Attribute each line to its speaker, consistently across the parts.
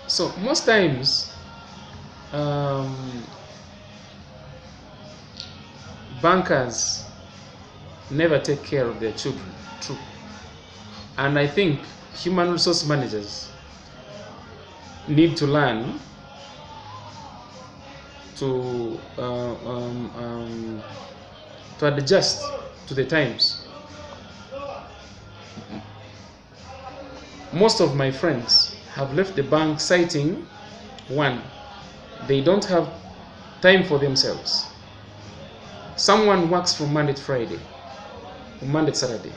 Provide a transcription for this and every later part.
Speaker 1: So most times, um, bankers never take care of their children. True. And I think human resource managers need to learn to adjust to the times. Most of my friends have left the bank citing one, they don't have time for themselves. Someone works from Monday to Friday, or Monday to Saturday.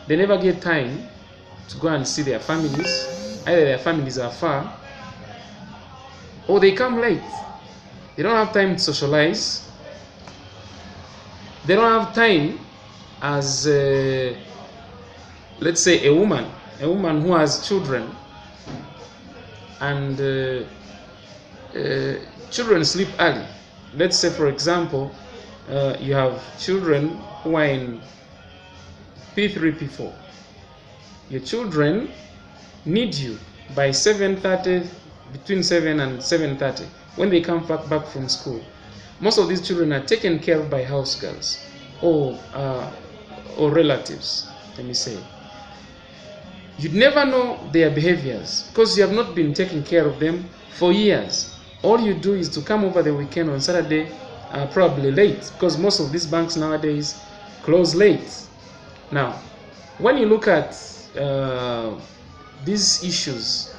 Speaker 1: They never get time to go and see their families. Either their families are far, or they come late. They don't have time to socialize. They don't have time as, let's say, a woman who has children, and children sleep early. Let's say, for example, you have children who are in P3, P4. Your children need you by 7:30, between 7 and 7:30, when they come back from school. Most of these children are taken care of by house girls or relatives, let me say. You'd never know their behaviors because you have not been taking care of them for years. All you do is to come over the weekend on Saturday, probably late, because most of these banks nowadays close late. Now, when you look at these issues,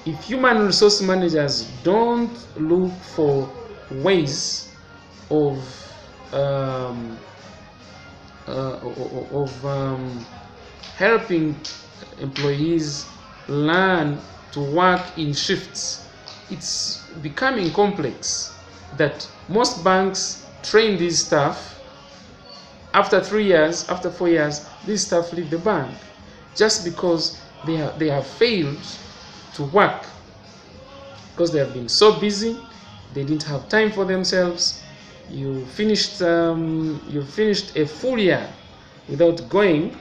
Speaker 1: if human resource managers don't look for ways of helping employees learn to work in shifts, it's becoming complex that most banks train these staff. After 3 years, after 4 years, these staff leave the bank just because they have failed to work, because they have been so busy, they didn't have time for themselves. You finished a full year without going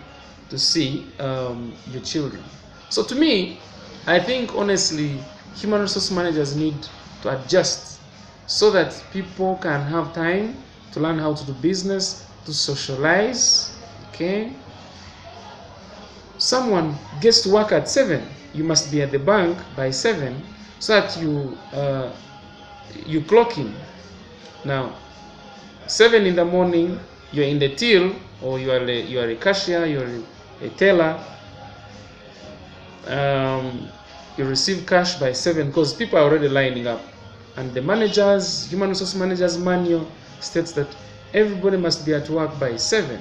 Speaker 1: to see your children. So to me, I think honestly, human resource managers need to adjust so that people can have time to learn how to do business, to socialize. Okay, someone gets to work at 7, you must be at the bank by 7 so that you clock in. Now 7 in the morning, you're in the till, or you are a cashier, you're a teller. You receive cash by 7 because people are already lining up, and the human resource managers manual states that everybody must be at work by 7.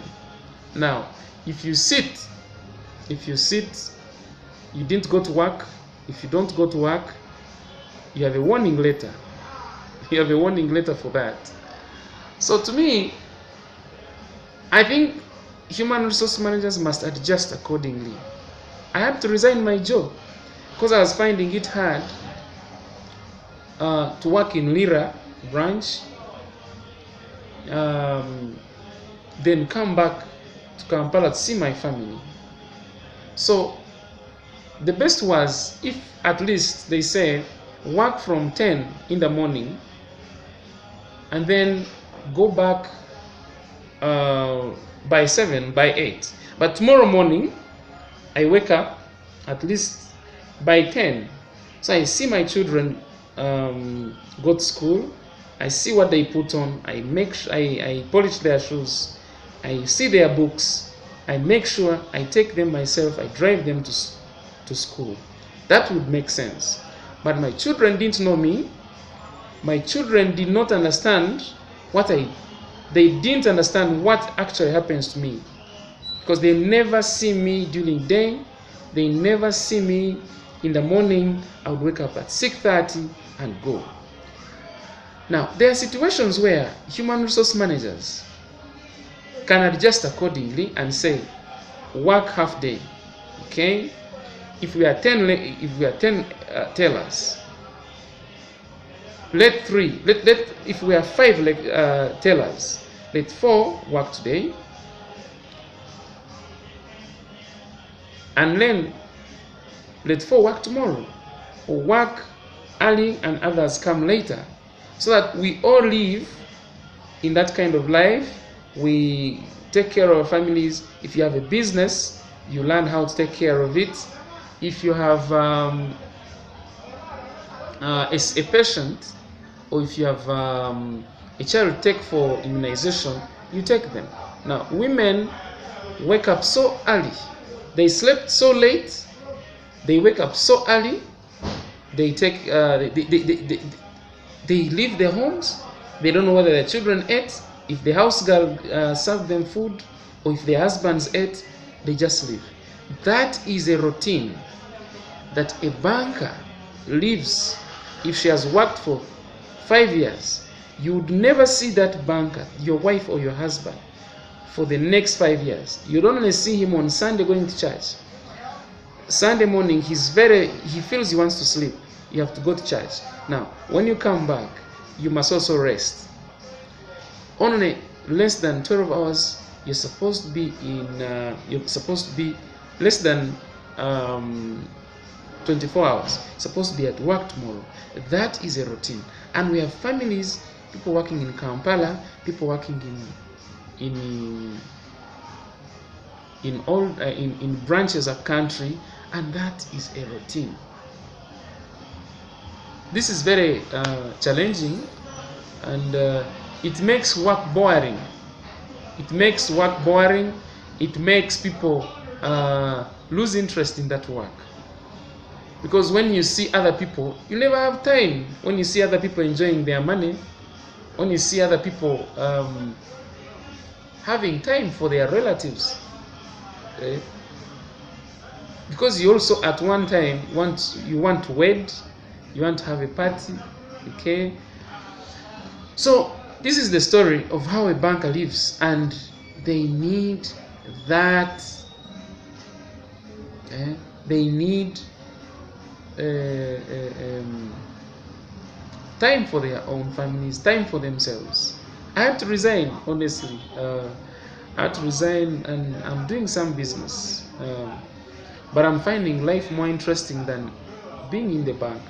Speaker 1: Now, if you sit, you didn't go to work. If you don't go to work, you have a warning letter. You have a warning letter for that. So to me, I think human resource managers must adjust accordingly. I had to resign my job because I was finding it hard to work in Lira branch, then come back to Kampala to see my family. So the best was if at least they say work from 10 in the morning and then go back by 7, by 8. But tomorrow morning I wake up at least by 10. So I see my children go to school. I see what they put on. I polish their shoes. I see their books. I make sure I take them myself. I drive them to school. That would make sense. But my children didn't know me. My children did not understand they didn't understand what actually happens to me, because they never see me during day. They never see me in the morning. I would wake up at 6:30 and go. Now, there are situations where human resource managers can adjust accordingly and say, work half day. Okay, if we are 10 tellers, if we are 5 tellers, let 4 work today, and then let 4 work tomorrow. or work early and others come later, so that we all live in that kind of life. We take care of our families. If you have a business, you learn how to take care of it. If you have a patient, or if you have a child take for immunization, you take them. Now, women wake up so early, they slept so late, they wake up so early, they take they leave their homes, they don't know whether their children ate, if the house girl served them food, or if their husbands ate, they just leave. That is a routine that a banker lives. If she has worked for 5 years, you would never see that banker, your wife or your husband, for the next 5 years. You'd only see him on Sunday going to church. Sunday morning, he feels he wants to sleep. You have to go to church. Now, when you come back, you must also rest. Only less than 12 hours, you're supposed to be less than 24 hours, supposed to be at work tomorrow. That is a routine. And we have families, people working in Kampala, people working in branches of country, and that is a routine. This is very challenging, and it makes work boring. It makes work boring. It makes people lose interest in that work. Because when you see other people, you never have time. When you see other people enjoying their money, when you see other people having time for their relatives, because you also at one time you want to wed, you want to have a party, okay? So this is the story of how a banker lives, and they need that. They need time for their own families, time for themselves. I had to resign, honestly. I had to resign, and I'm doing some business, but I'm finding life more interesting than being in the bank.